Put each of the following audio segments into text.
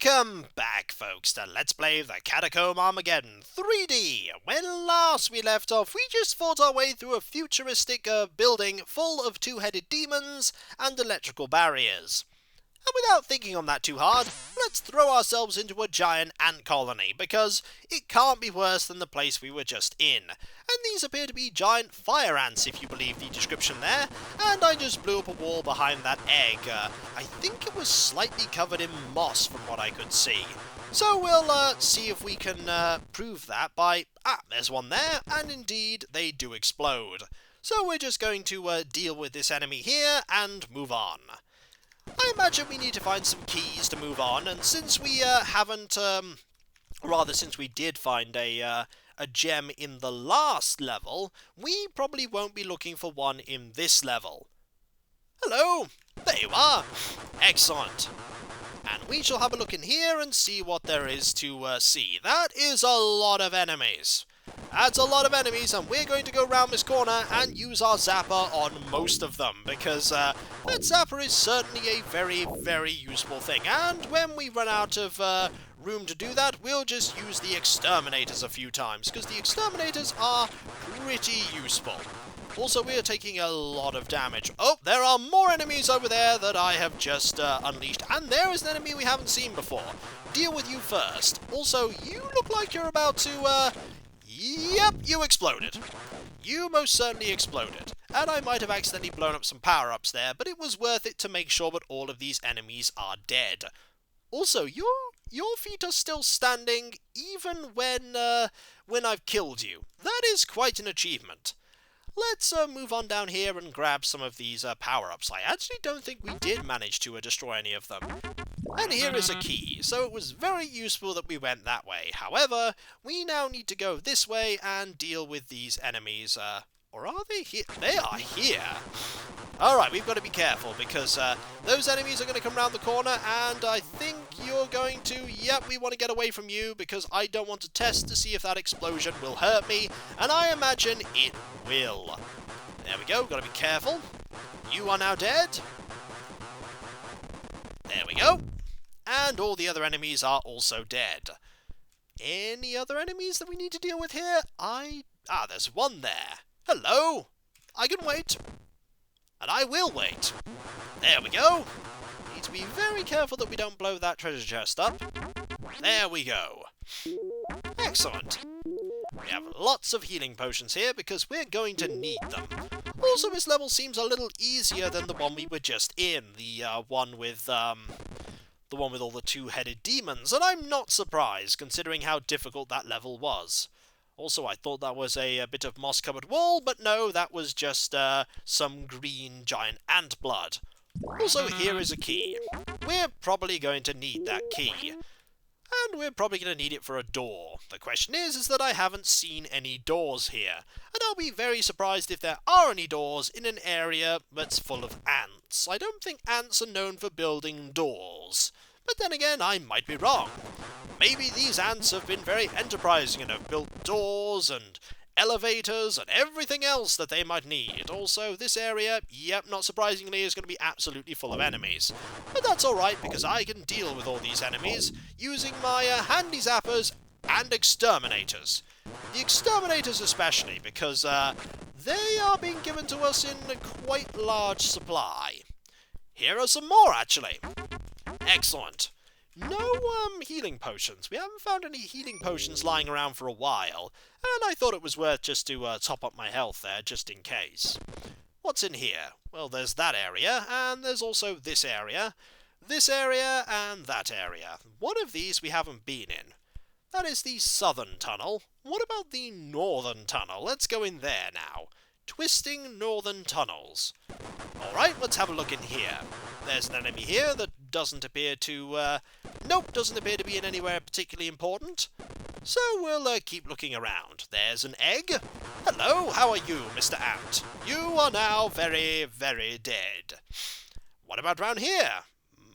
Welcome back, folks, to Let's Play the Catacomb Armageddon 3D. When last we left off, we just fought our way through a futuristic building full of two-headed demons and electrical barriers. And without thinking on that too hard, let's throw ourselves into a giant ant colony, because it can't be worse than the place we were just in. And these appear to be giant fire ants, if you believe the description there, and I just blew up a wall behind that egg. I think it was slightly covered in moss from what I could see. So we'll see if we can prove that by... there's one there, and indeed they do explode. So we're just going to deal with this enemy here and move on. I imagine we need to find some keys to move on, and since we since we did find a gem in the last level, we probably won't be looking for one in this level. Hello! There you are! Excellent! And we shall have a look in here and see what there is to see. That is a lot of enemies. That's a lot of enemies, and we're going to go round this corner and use our zapper on most of them, because that zapper is certainly a very, very useful thing. And when we run out of room to do that, we'll just use the exterminators a few times, because the exterminators are pretty useful. Also, we are taking a lot of damage. Oh, there are more enemies over there that I have just unleashed, and there is an enemy we haven't seen before. Deal with you first. Also, you look like you're about to... Yep, you exploded. You most certainly exploded. And I might have accidentally blown up some power-ups there, but it was worth it to make sure that all of these enemies are dead. Also, your feet are still standing even when I've killed you. That is quite an achievement. Let's move on down here and grab some of these power-ups. I actually don't think we did manage to destroy any of them. And here is a key, so it was very useful that we went that way. However, we now need to go this way and deal with these enemies. Or are they here? They are here! Alright, we've got to be careful, because those enemies are going to come round the corner, and I think you're going to... Yep, we want to get away from you, because I don't want to test to see if that explosion will hurt me, and I imagine it will. There we go, got to be careful. You are now dead. There we go. And all the other enemies are also dead. Any other enemies that we need to deal with here? There's one there. Hello! I can wait. And I will wait. There we go. Need to be very careful that we don't blow that treasure chest up. There we go. Excellent. We have lots of healing potions here because we're going to need them. Also, this level seems a little easier than the one we were just in. The one with all the two-headed demons, and I'm not surprised, considering how difficult that level was. Also, I thought that was a bit of moss-covered wall, but no, that was just some green giant ant blood. Also, here is a key. We're probably going to need that key. And we're probably going to need it for a door. The question is that I haven't seen any doors here, and I'll be very surprised if there are any doors in an area that's full of ants. I don't think ants are known for building doors, but then again, I might be wrong. Maybe these ants have been very enterprising and have built doors and elevators and everything else that they might need. Also, this area, yep, not surprisingly, is going to be absolutely full of enemies. But that's alright, because I can deal with all these enemies using my handy zappers and exterminators. The exterminators especially, because they are being given to us in a quite large supply. Here are some more, actually. Excellent. No healing potions. We haven't found any healing potions lying around for a while, and I thought it was worth just to top up my health there, just in case. What's in here? Well, there's that area, and there's also this area, and that area. One of these we haven't been in. That is the southern tunnel. What about the northern tunnel? Let's go in there now. Twisting northern tunnels. Alright, let's have a look in here. There's an enemy here that doesn't appear to, doesn't appear to be in anywhere particularly important. So we'll keep looking around. There's an egg. Hello, how are you, Mr. Ant? You are now very, very dead. What about round here?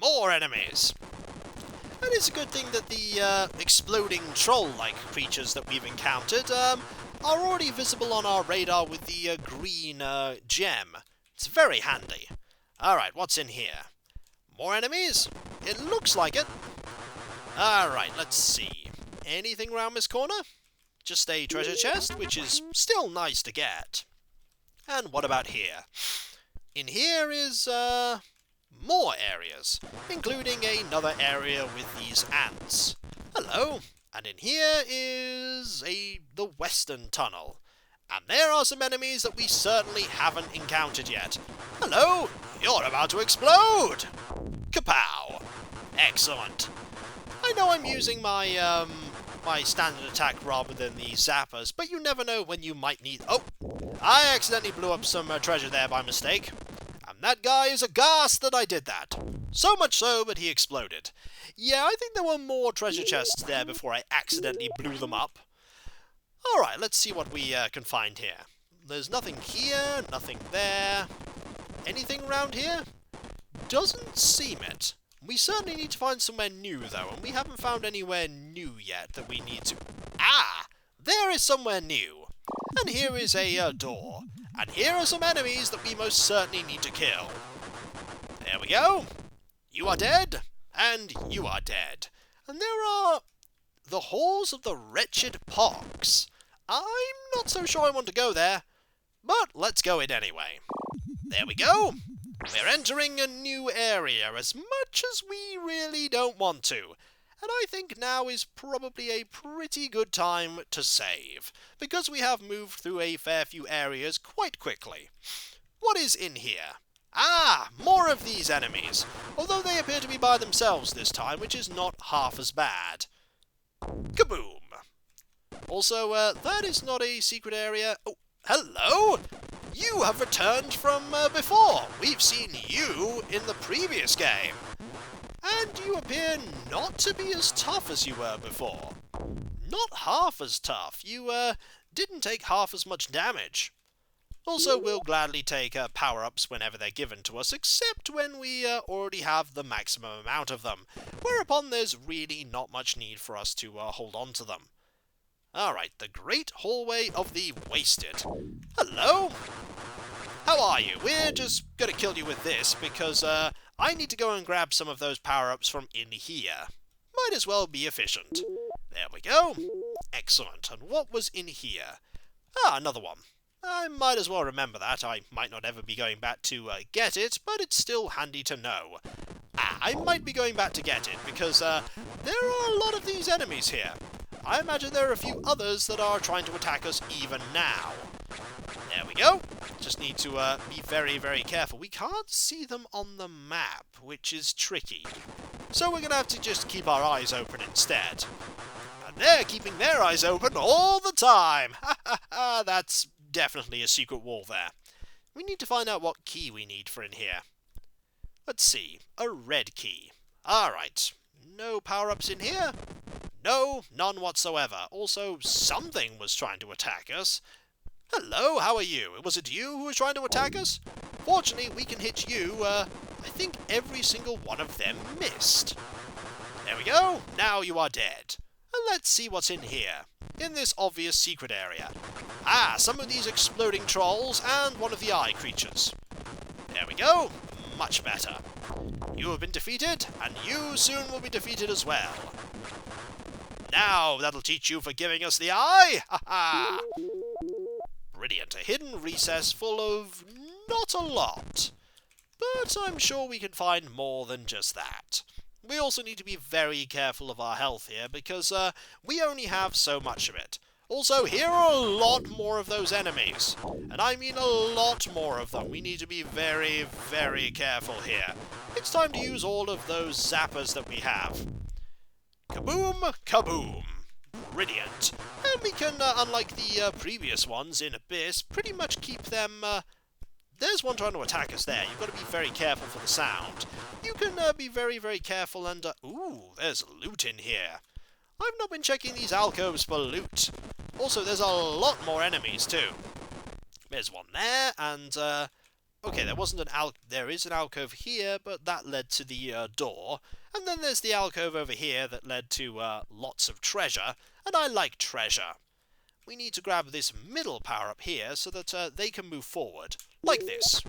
More enemies. And it's a good thing that the exploding troll-like creatures that we've encountered are already visible on our radar with the green gem. It's very handy. Alright, what's in here? More enemies? It looks like it. Alright, let's see. Anything around this corner? Just a treasure chest, which is still nice to get. And what about here? In here is, more areas, including another area with these ants. Hello! And in here is the western tunnel. And there are some enemies that we certainly haven't encountered yet. Hello! You're about to explode! Kapow! Excellent. I know I'm using my, my standard attack rather than the zappers, but you never know when you might need... Oh! I accidentally blew up some treasure there by mistake. And that guy is aghast that I did that. So much so that he exploded. Yeah, I think there were more treasure chests there before I accidentally blew them up. Alright, let's see what we can find here. There's nothing here, nothing there. Anything around here? Doesn't seem it. We certainly need to find somewhere new, though, and we haven't found anywhere new yet that we need to... Ah! There is somewhere new. And here is a door. And here are some enemies that we most certainly need to kill. There we go. You are dead, and you are dead. And there are the halls of the Wretched Pox. I'm not so sure I want to go there, but let's go in anyway. There we go. We're entering a new area as much as we really don't want to. And I think now is probably a pretty good time to save, because we have moved through a fair few areas quite quickly. What is in here? Ah, more of these enemies, although they appear to be by themselves this time, which is not half as bad. Kaboom! Also, that is not a secret area. Oh, hello! You have returned from before. We've seen you in the previous game. And you appear not to be as tough as you were before. Not half as tough. You, didn't take half as much damage. Also, we'll gladly take power-ups whenever they're given to us, except when we already have the maximum amount of them, whereupon there's really not much need for us to hold on to them. Alright, the Great Hallway of the Wasted. Hello! How are you? We're just gonna kill you with this, because I need to go and grab some of those power-ups from in here. Might as well be efficient. There we go. Excellent. And what was in here? Ah, another one. I might as well remember that. I might not ever be going back to get it, but it's still handy to know. Ah, I might be going back to get it, because there are a lot of these enemies here. I imagine there are a few others that are trying to attack us even now. There we go. Just need to be very, very careful. We can't see them on the map, which is tricky. So we're going to have to just keep our eyes open instead. And they're keeping their eyes open all the time. Ha ha ha, that's definitely a secret wall there. We need to find out what key we need for in here. Let's see. A red key. Alright. No power-ups in here? No, none whatsoever. Also, something was trying to attack us. Hello, how are you? Was it you who was trying to attack us? Fortunately, we can hit you. I think every single one of them missed. There we go. Now you are dead. And let's see what's in here. In this obvious secret area. Ah, some of these exploding trolls and one of the eye creatures. There we go. Much better. You have been defeated, and you soon will be defeated as well. Now, that'll teach you for giving us the eye! Ha ha! Brilliant. A hidden recess full of not a lot. But I'm sure we can find more than just that. We also need to be very careful of our health here, because we only have so much of it. Also, here are a lot more of those enemies. And I mean a lot more of them. We need to be very, very careful here. It's time to use all of those zappers that we have. Kaboom! Kaboom! Brilliant. And we can, unlike the previous ones in Abyss, pretty much keep them... There's one trying to attack us there. You've got to be very careful for the sound. You can be very, very careful and... Ooh, there's loot in here. I've not been checking these alcoves for loot. Also, there's a lot more enemies, too. There's one there, and... Okay, there is an alcove here, but that led to the door. And then there's the alcove over here that led to lots of treasure, and I like treasure. We need to grab this middle power-up here so that they can move forward, like this.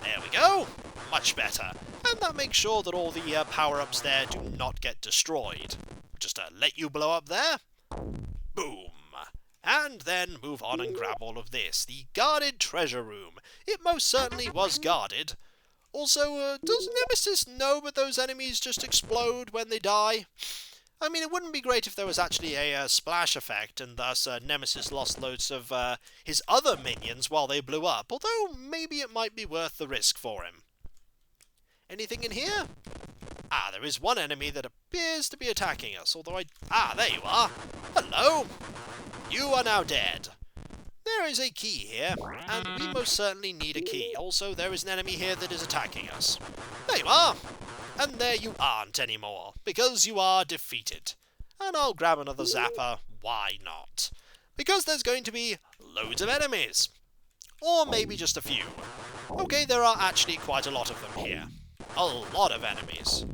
There we go. Much better. and that makes sure that all the power-ups there do not get destroyed. Just let you blow up there. Boom. And then move on and grab all of this. The guarded treasure room. It most certainly was guarded. Also, does Nemesis know that those enemies just explode when they die? I mean, it wouldn't be great if there was actually a splash effect, and thus Nemesis lost loads of his other minions while they blew up, although maybe it might be worth the risk for him. Anything in here? Ah, there is one enemy that appears to be attacking us, although Ah, there you are! Hello! You are now dead. There is a key here, and we most certainly need a key. Also, there is an enemy here that is attacking us. There you are! And there you aren't anymore, because you are defeated. And I'll grab another zapper, why not? Because there's going to be loads of enemies. Or maybe just a few. Okay, there are actually quite a lot of them here. A lot of enemies.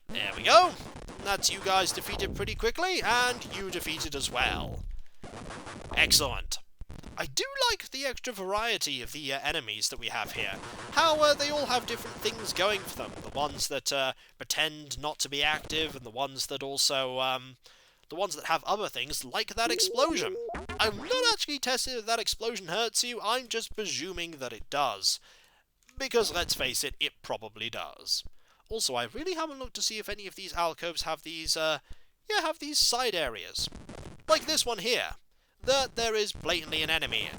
There we go. That's you guys defeated pretty quickly, and you defeated as well. Excellent. I do like the extra variety of the enemies that we have here. How they all have different things going for them. The ones that pretend not to be active, and the ones that also, the ones that have other things, like that explosion. I'm not actually testing if that explosion hurts you, I'm just presuming that it does. Because, let's face it, it probably does. Also, I really haven't looked to see if any of these alcoves have these, have these side areas. Like this one here. That there is blatantly an enemy in.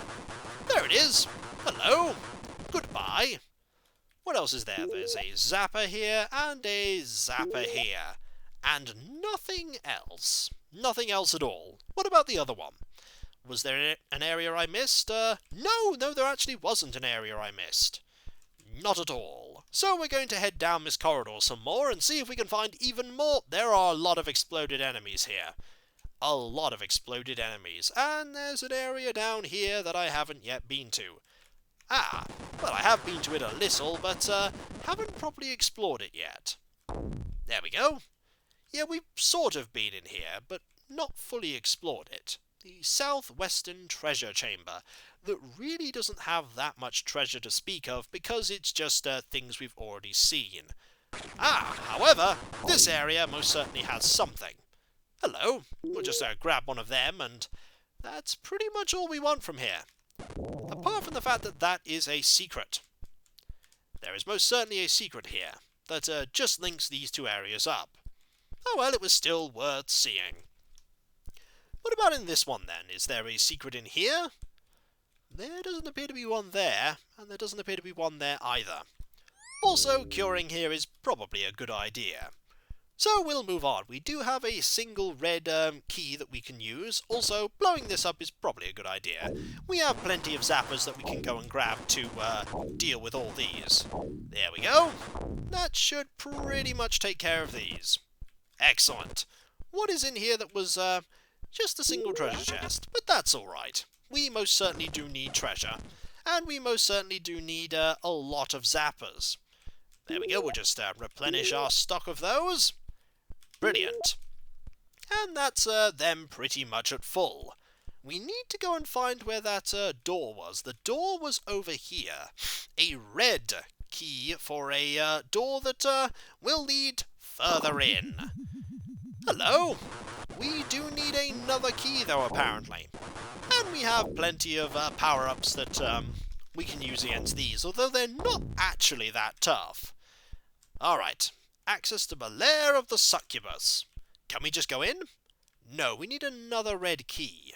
There it is! Hello! Goodbye! What else is there? There's a zapper here, and a zapper here. And nothing else. Nothing else at all. What about the other one? Was there an area I missed? No, there actually wasn't an area I missed. Not at all. So we're going to head down this corridor some more and see if we can find even more. There are a lot of exploded enemies here. A lot of exploded enemies. And there's an area down here that I haven't yet been to. Ah, well, I have been to it a little, but haven't properly explored it yet. There we go. Yeah, we've sort of been in here, but not fully explored it. The southwestern treasure chamber, that really doesn't have that much treasure to speak of because it's just things we've already seen. Ah, however, this area most certainly has something. Hello, we'll just grab one of them, and that's pretty much all we want from here. Apart from the fact that that is a secret. There is most certainly a secret here that just links these two areas up. Oh well, it was still worth seeing. What about in this one then? Is there a secret in here? There doesn't appear to be one there, and there doesn't appear to be one there either. Also, curing here is probably a good idea. So we'll move on. We do have a single red key that we can use. Also, blowing this up is probably a good idea. We have plenty of zappers that we can go and grab to deal with all these. There we go. That should pretty much take care of these. Excellent. What is in here that was just a single treasure chest? But that's alright. We most certainly do need treasure. And we most certainly do need a lot of zappers. There we go. We'll just replenish our stock of those. Brilliant. And that's them pretty much at full. We need to go and find where that door was. The door was over here. A red key for a door that will lead further in. Hello. We do need another key though, apparently. And we have plenty of power-ups that we can use against these, although they're not actually that tough. Alright. Access to the lair of the succubus. Can we just go in? No, we need another red key.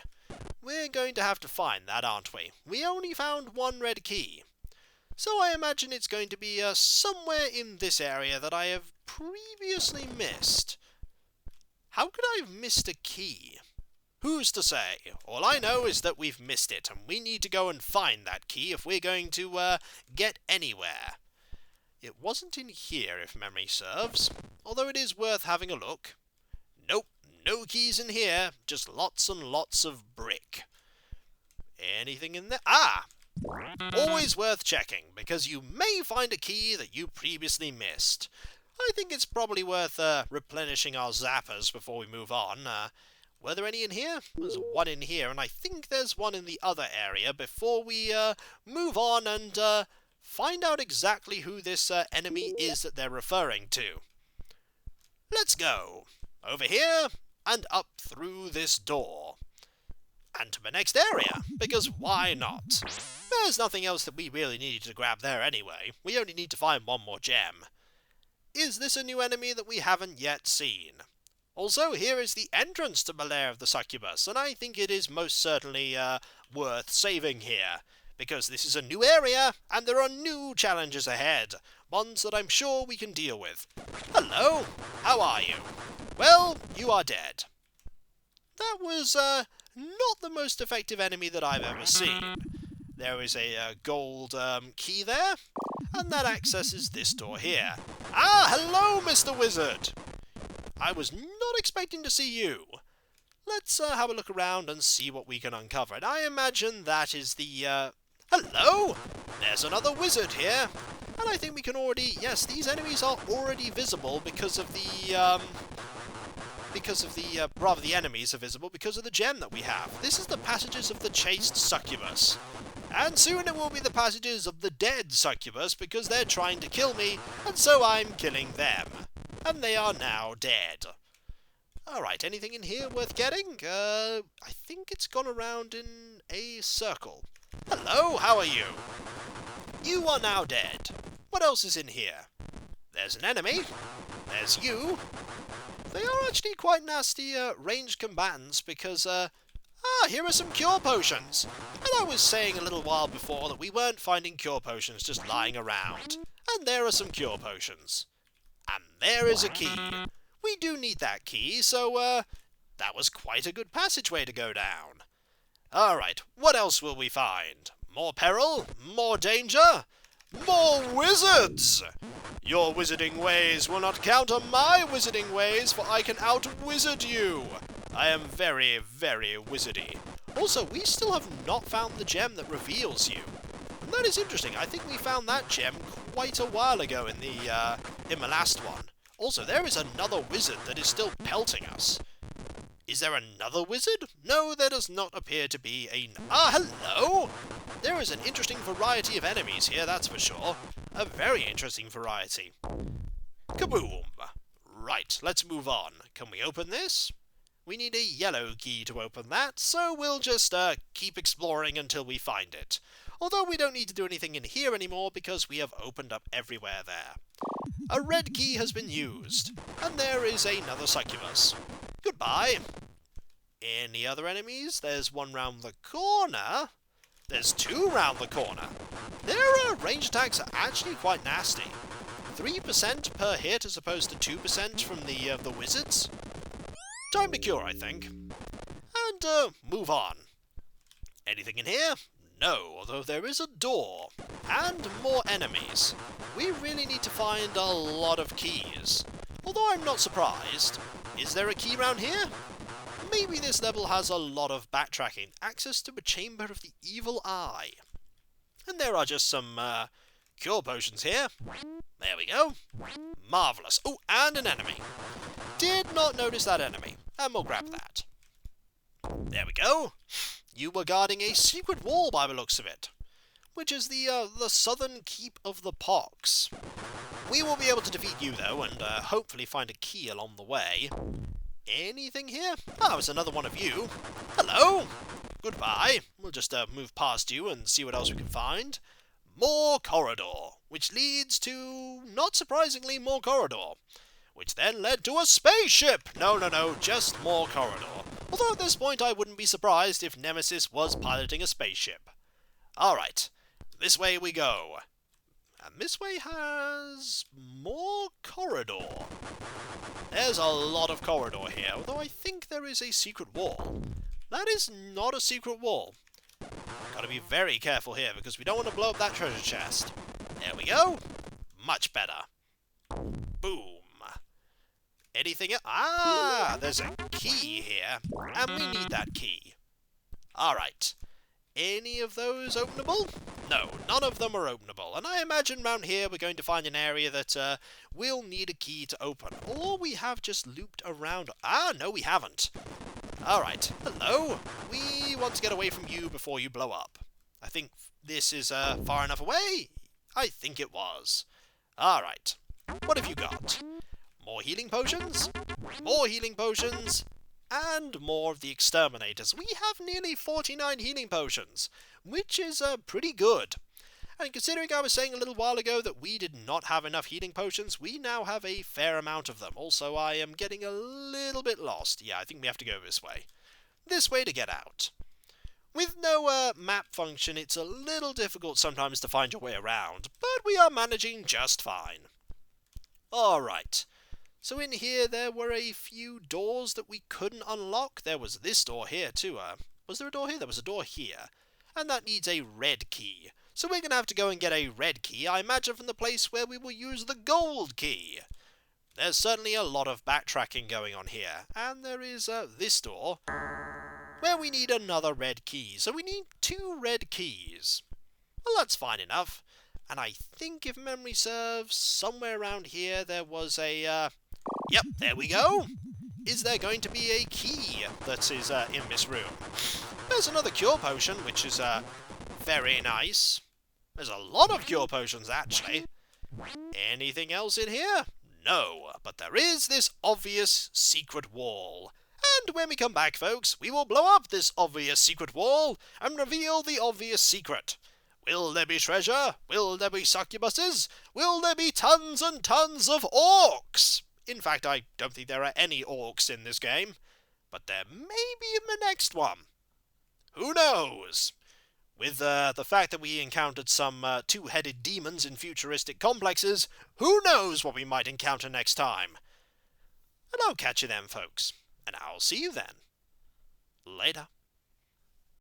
We're going to have to find that, aren't we? We only found one red key. So I imagine it's going to be somewhere in this area that I have previously missed. How could I have missed a key? Who's to say? All I know is that we've missed it, and we need to go and find that key if we're going to get anywhere. It wasn't in here, if memory serves, although it is worth having a look. Nope, no keys in here, just lots and lots of brick. Anything in there? Ah! Always worth checking, because you may find a key that you previously missed. I think it's probably worth replenishing our zappers before we move on. Were there any in here? There's one in here, and I think there's one in the other area before we move on and find out exactly who this enemy is that they're referring to. Let's go. Over here, and up through this door. And to the next area, because why not? There's nothing else that we really need to grab there anyway. We only need to find one more gem. Is this a new enemy that we haven't yet seen? Also, here is the entrance to the lair of the succubus, and I think it is most certainly worth saving here, because this is a new area, and there are new challenges ahead, ones that I'm sure we can deal with. Hello, how are you? Well, you are dead. That was not the most effective enemy that I've ever seen. There is a gold key there, and that accesses this door here. Ah, hello, Mr. Wizard! I was not expecting to see you. Let's have a look around and see what we can uncover. And I imagine that is the, Hello! There's another wizard here. And I think we can already... Yes, these enemies are already visible because of the, rather, the enemies are visible because of the gem that we have. This is the passages of the chaste succubus. And soon it will be the passages of the dead succubus because they're trying to kill me, and so I'm killing them. And they are now dead. Alright, anything in here worth getting? I think it's gone around in a circle. Hello, how are you? You are now dead. What else is in here? There's an enemy. There's you. They are actually quite nasty ranged combatants because, here are some cure potions. And I was saying a little while before that we weren't finding cure potions just lying around. And there are some cure potions. And there is a key. We do need that key, so, that was quite a good passageway to go down. Alright, what else will we find? More peril? More danger? More wizards! Your wizarding ways will not counter my wizarding ways, for I can out-wizard you! I am very, very wizardy. Also, we still have not found the gem that reveals you. And that is interesting. I think we found that gem quite a while ago in the last one. Also, there is another wizard that is still pelting us. Is there another wizard? No, there does not appear to be a... Ah, hello! There is an interesting variety of enemies here, that's for sure. A very interesting variety. Kaboom! Right, let's move on. Can we open this? We need a yellow key to open that, so we'll just keep exploring until we find it. Although we don't need to do anything in here anymore because we have opened up everywhere there. A red key has been used, and there is another succubus. Goodbye. Any other enemies? There's one round the corner. There's two round the corner. Their range attacks are actually quite nasty. 3% per hit as opposed to 2% from the wizards. Time to cure, I think. And move on. Anything in here? No, although there is a door. And more enemies. We really need to find a lot of keys. Although I'm not surprised. Is there a key round here? Maybe this level has a lot of backtracking. Access to a chamber of the evil eye. And there are just some cure potions here. There we go. Marvellous. Oh, and an enemy. Did not notice that enemy. And we'll grab that. There we go. You were guarding a secret wall by the looks of it. Which is the southern keep of the Pox. We will be able to defeat you, though, and hopefully find a key along the way. Anything here? Oh, it's another one of you. Hello! Goodbye. We'll just move past you and see what else we can find. More corridor, which leads to, not surprisingly, more corridor. Which then led to a spaceship! No, just more corridor. Although at this point I wouldn't be surprised if Nemesis was piloting a spaceship. Alright, this way we go. And this way has more corridor. There's a lot of corridor here, although I think there is a secret wall. That is not a secret wall. Gotta be very careful here, because we don't want to blow up that treasure chest. There we go. Much better. Boom. Anything else? Ah, there's a key here, and we need that key. Alright. Any of those openable? No, none of them are openable, and I imagine round here we're going to find an area that will need a key to open. Or we have just looped around. Ah, no, we haven't. Alright, hello. We want to get away from you before you blow up. I think this is far enough away. I think it was. Alright. What have you got? More healing potions? More healing potions? And more of the exterminators. We have nearly 49 healing potions, which is pretty good. And considering I was saying a little while ago that we did not have enough healing potions, we now have a fair amount of them. Also, I am getting a little bit lost. Yeah, I think we have to go this way. This way to get out. With no map function, it's a little difficult sometimes to find your way around, but we are managing just fine. Alright, so in here there were a few doors that we couldn't unlock. There was this door here too. Was there a door here? There was a door here. And that needs a red key. So we're going to have to go and get a red key, I imagine from the place where we will use the gold key. There's certainly a lot of backtracking going on here. And there is this door, where we need another red key. So we need 2 red keys. Well, that's fine enough. And I think, if memory serves, somewhere around here there was a... Yep, there we go. Is there going to be a key that is in this room? There's another cure potion, which is very nice. There's a lot of cure potions, actually. Anything else in here? No, but there is this obvious secret wall. And when we come back, folks, we will blow up this obvious secret wall and reveal the obvious secret. Will there be treasure? Will there be succubuses? Will there be tons and tons of orcs? In fact, I don't think there are any orcs in this game. But there may be in the next one. Who knows? With the fact that we encountered some two-headed demons in futuristic complexes, who knows what we might encounter next time? And I'll catch you then, folks. And I'll see you then. Later.